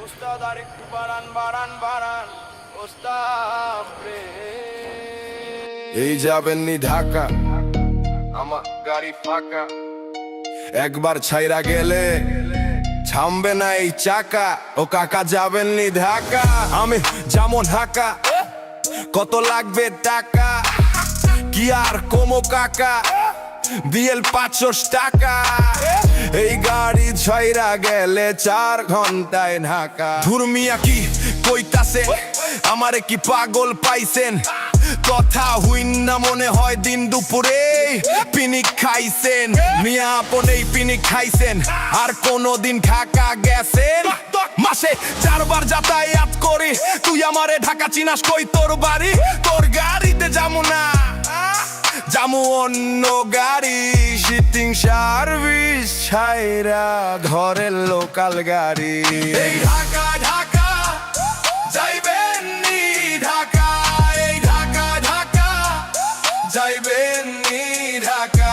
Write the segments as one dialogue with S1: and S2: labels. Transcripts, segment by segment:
S1: উস্তাদ আরেকটু বাড়ান বাড়ান বাড়ান ওস্তাদ এই যাবেননি ঢাকা আমার গাড়ি ফাঁকা একবার ছাইরা গেলে থামবে না এই চাকা ও কাকা যাবেননি ঢাকা আমি যেমন ঢাকা কত লাগবে টাকা কি আর কমো কাকা বিএল 500 টাকা এই গাড়ি ছাইরা গেলে 4 ঘন্টায় ঢাকা ধুরমিয়া কি কইতাছে আমারে কি পাগল পাইছেন কথা হইন না মনে হয় দিন দুপুরে পিনিক খাইছেন মিয়া আপনেই পিনিক খাইছেন আর কোনদিন ঢাকা গেছেন মাসে 4 বার যাতায়াত করি তুই আমারে ঢাকা চিনাস কই তোর বাড়ি তোর গাড়িতে যাবো না যামু অন্য গাড়ি সিটিং সার্ভিস ছাইরা ঘরের লোকাল গাড়ি এই ঢাকা ঢাকা যাইবেন নি ঢাকা এই ঢাকা ঢাকা যাইবেন নি ঢাকা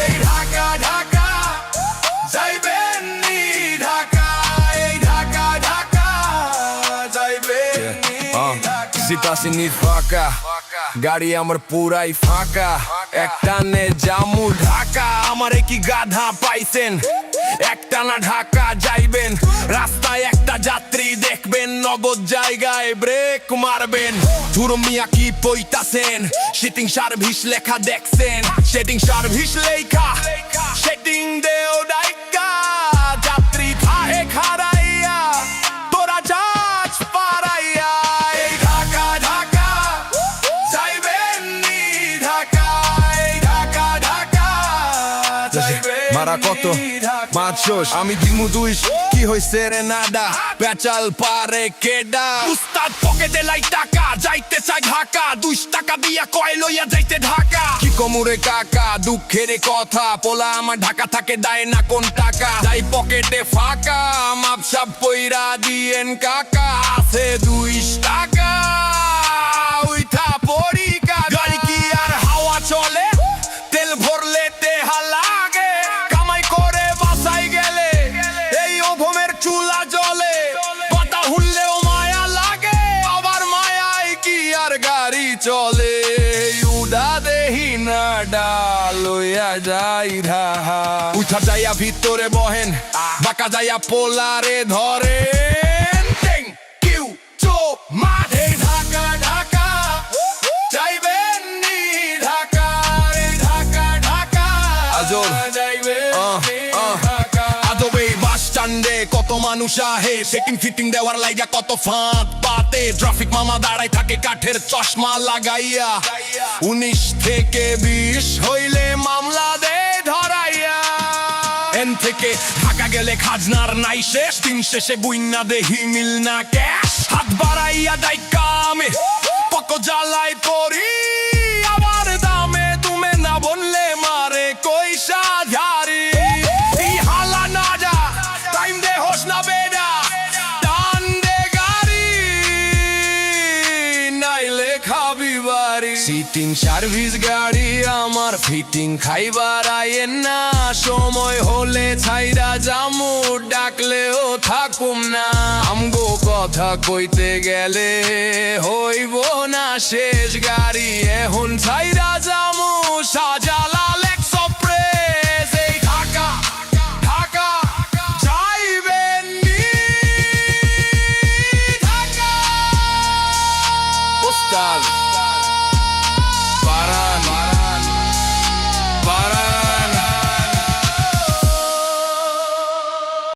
S1: এই ঢাকা ঢাকা যাইবেন নি ঢাকা এই ঢাকা ঢাকা যাইবেন নি ঢাকা সিটাসিনি ফাঁকা গাড়ি আমার পুরাই ফাঁকা একটানে জামু ঢাকা আমারে কি গাধা পাইছেন একটানা ঢাকা যাইবেন রাস্তায় একটা যাত্রী দেখবেন নগদ জায়গায় ব্রেক মারবেন ধুরমিয়া কি পইতাছেন সিটিং সার্ভিস লেখা দেখছেন সেটিং সার্ভিস লেখা সেটিং দেও ডাইকা যাত্রী থাহে খারাইয়া তোরা যাচ পারাইয়া এই ঢাকা ঢাকা যাইবেন নি ঢাকা এই ঢাকা ঢাকা যাইবেন মারা কত মাছস আমি দিমু দুইশ কি হইছে রে নাডা পেচাল পারে কেডা উস্তাদ পকেটে লাই টাকা যাইতে চাই ঢাকা 2 টাকা দিয়া কয় লইয়া যাইতে ঢাকা কি কমুরে কাকা দুঃখের কথা পোলা আমার ঢাকা থাকে দেয় না কোন টাকা যাই পকেটে ফাঁকা মাপসাপ পইরা দিয়েন কাকা আছে 2 টাকা উইঠা পড়ি গাড়ি কি আর হাওয়া চলে তেল ভরলে তেহা লাগে কামাই করে বাসাই গেলে এই ওভমের চুলা জ্বলে পাতা হুললেও মায়া লাগে আবার মায়াই কি আর গাড়ি চলে উড়া দেহি না ডালইয়া যাই ঢাহা উঠা যাইয়া ভিতরে বহেন বাঁকা যাইয়া পোলারে ধরেন কিউ চো মাঠে ঢাকা ঢাকা যাইবেন নি ঢাকা রে ঢাকা ঢাকা আজর যাইবেন নি ঢাকা আদবে বাস স্ট্যান্ডে কত মানুষ আহে সেটিং ফিটিং দেওয়ার লাইগা কত ফাঁদ পাতে ট্রাফিক মামা দাঁড়ায় থাকে কাঠের চশমা লাগাইয়া 19 থেকে 20 হইলে মামলা দে ধরাইয়া এন থেকে ঢাকা গেলে খাজনার নাই শেষ দিন শেষে বুইন্না দেহি মিল না ক্যাশ হাত বাড়াইয়া দাই কামে পক জ্বালাই পড়ি আমার দামে তুমি না বললে মারে কইসা ঝাড়ি এই হালা না যা টাইম দে হোস না বেডা টান দে গাড়ি নাইলে খাবি বাড়ি সিটিং সার্ভিস গাড়ি আমার ফিটিং খাইবার আইয়েন না সময় হলে ছাইরা জামু ডাকলেও থাকুম না আমগো কথা কইতে গেলে হইব না শেষ গাড়ি এখন ছাইরা জামু শাহজালাল এক্সপ্রেস এই ঢাকা ঢাকা যাইবেন নি ঢাকা ওস্তাদ